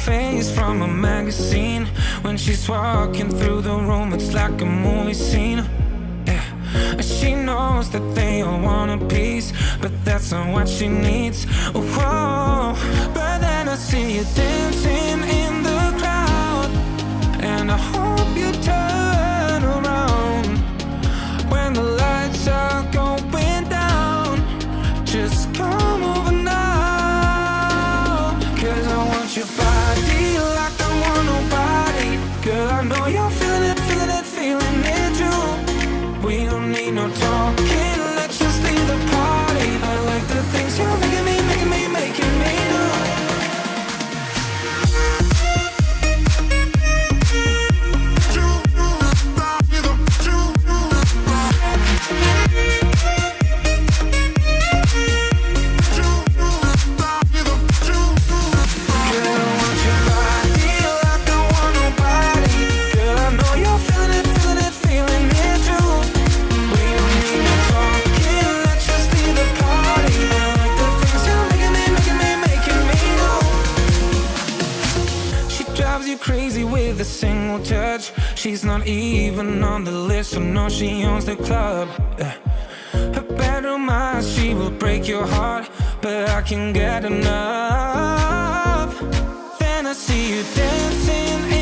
face from a magazine. When she's walking through the room, it's like a movie scene. Yeah, she knows that they all want a piece, but that's not what she needs. Whoa. But then I see you dancing in the crowd, and I hope you turn around when the lights are going down. Just come over now, 'cause I want your body like I want nobody. Girl, I know you're feeling it, feeling it, feeling it too. We don't need no talking, let's just leave the party. I like the things you're making me, making me, making me do. Crazy with a single touch. She's not even on the list, so no, she owns the club. Her bedroom eyes, she will break your heart, but I can get enough. Then I see you dancing